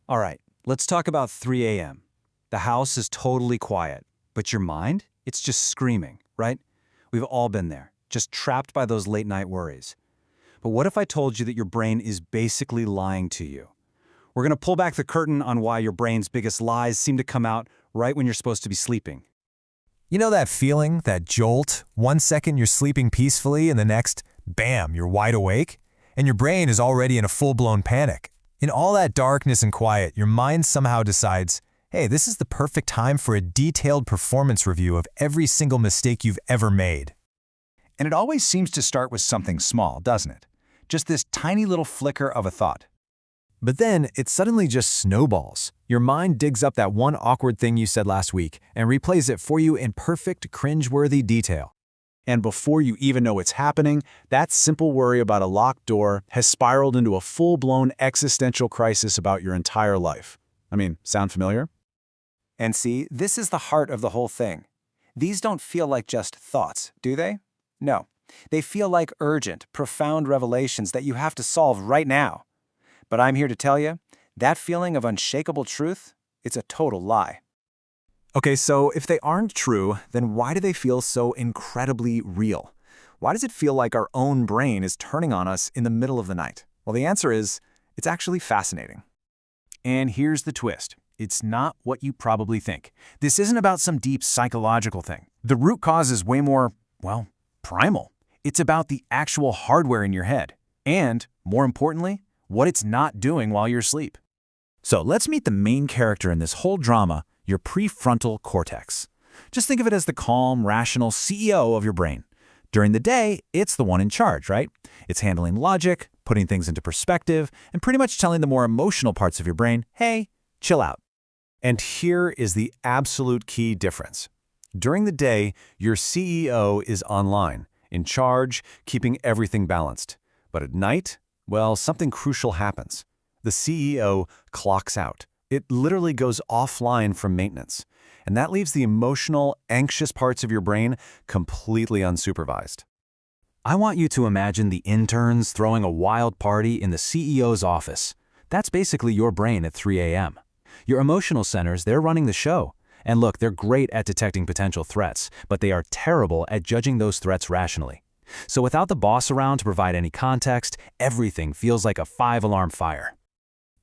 All right, let's talk about 3 a.m. The house is totally quiet, but your mind, it's just screaming, right? We've all been there, just trapped by those late night worries. But what if I told you that your brain is basically lying to you? We're going to pull back the curtain on why your brain's biggest lies seem to come out right when you're supposed to be sleeping. You know that feeling, that jolt? 1 second you're sleeping peacefully and the next, bam, you're wide awake? And your brain is already in a full-blown panic. In all that darkness and quiet, your mind somehow decides, hey, this is the perfect time for a detailed performance review of every single mistake you've ever made. And it always seems to start with something small, doesn't it? Just this tiny little flicker of a thought. But then it suddenly just snowballs. Your mind digs up that one awkward thing you said last week and replays it for you in perfect, cringe-worthy detail. And before you even know it's happening, that simple worry about a locked door has spiraled into a full-blown existential crisis about your entire life. I mean, sound familiar? And see, this is the heart of the whole thing. These don't feel like just thoughts, do they? No, they feel like urgent, profound revelations that you have to solve right now. But I'm here to tell you, that feeling of unshakable truth, it's a total lie. Okay, so if they aren't true, then why do they feel so incredibly real? Why does it feel like our own brain is turning on us in the middle of the night? Well, the answer is, it's actually fascinating. And here's the twist. It's not what you probably think. This isn't about some deep psychological thing. The root cause is way more, well, primal. It's about the actual hardware in your head. And, more importantly, what it's not doing while you're asleep. So let's meet the main character in this whole drama, your prefrontal cortex. Just think of it as the calm, rational CEO of your brain. During the day, it's the one in charge, right? It's handling logic, putting things into perspective, and pretty much telling the more emotional parts of your brain, hey, chill out. And here is the absolute key difference. During the day, your CEO is online, in charge, keeping everything balanced. But at night, well, something crucial happens. The CEO clocks out. It literally goes offline from maintenance. And that leaves the emotional, anxious parts of your brain completely unsupervised. I want you to imagine the interns throwing a wild party in the CEO's office. That's basically your brain at 3 a.m. Your emotional centers, they're running the show. And look, they're great at detecting potential threats, but they are terrible at judging those threats rationally. So without the boss around to provide any context, everything feels like a 5-alarm fire.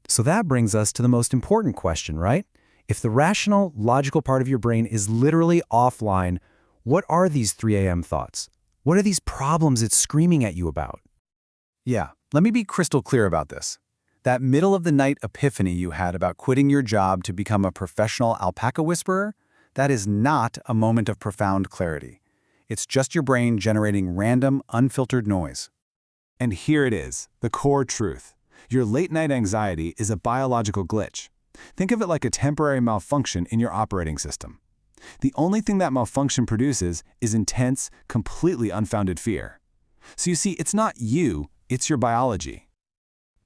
So that brings us to the most important question, right? If the rational, logical part of your brain is literally offline, what are these 3 a.m. thoughts? What are these problems it's screaming at you about? Yeah, let me be crystal clear about this. That middle-of-the-night epiphany you had about quitting your job to become a professional alpaca whisperer, that is not a moment of profound clarity. It's just your brain generating random, unfiltered noise. And here it is, the core truth. Your late-night anxiety is a biological glitch. Think of it like a temporary malfunction in your operating system. The only thing that malfunction produces is intense, completely unfounded fear. So you see, it's not you, it's your biology.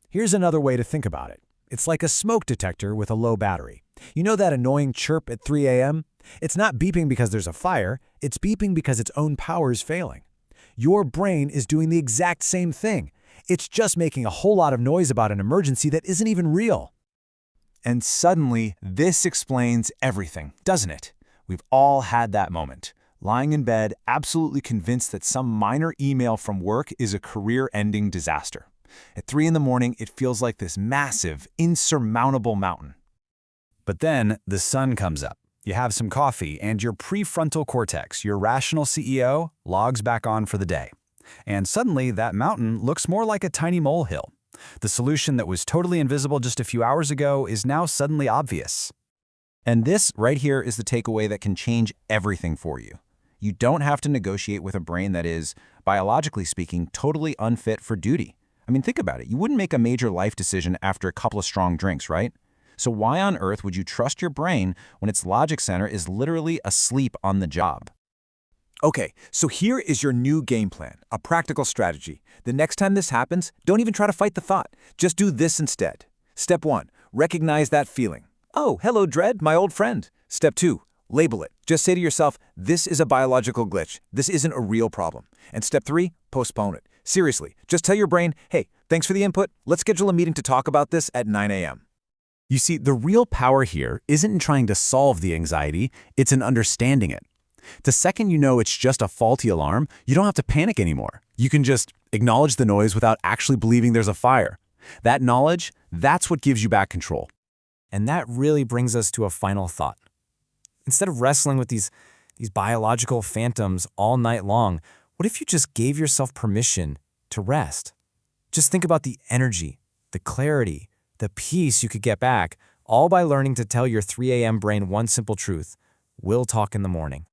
Here's another way to think about it. It's like a smoke detector with a low battery. You know that annoying chirp at 3 a.m.? It's not beeping because there's a fire, it's beeping because its own power is failing. Your brain is doing the exact same thing. It's just making a whole lot of noise about an emergency that isn't even real. And suddenly, this explains everything, doesn't it? We've all had that moment. Lying in bed, absolutely convinced that some minor email from work is a career-ending disaster. At 3 in the morning, it feels like this massive, insurmountable mountain. But then, the sun comes up. You have some coffee, and your prefrontal cortex, your rational CEO, logs back on for the day. And suddenly, that mountain looks more like a tiny molehill. The solution that was totally invisible just a few hours ago is now suddenly obvious. And this right here is the takeaway that can change everything for you. You don't have to negotiate with a brain that is, biologically speaking, totally unfit for duty. I mean, think about it. You wouldn't make a major life decision after a couple of strong drinks, right? So why on earth would you trust your brain when its logic center is literally asleep on the job? Okay, so here is your new game plan, a practical strategy. The next time this happens, don't even try to fight the thought. Just do this instead. Step 1, recognize that feeling. Oh, hello, Dread, my old friend. Step 2, label it. Just say to yourself, this is a biological glitch. This isn't a real problem. And step 3, postpone it. Seriously, just tell your brain, hey, thanks for the input. Let's schedule a meeting to talk about this at 9 a.m. You see, the real power here isn't in trying to solve the anxiety, it's in understanding it. The second you know it's just a faulty alarm, you don't have to panic anymore. You can just acknowledge the noise without actually believing there's a fire. That knowledge, that's what gives you back control. And that really brings us to a final thought. Instead of wrestling with these biological phantoms all night long, what if you just gave yourself permission to rest? Just think about the energy, the clarity, the peace you could get back, all by learning to tell your 3 a.m. brain one simple truth: we'll talk in the morning.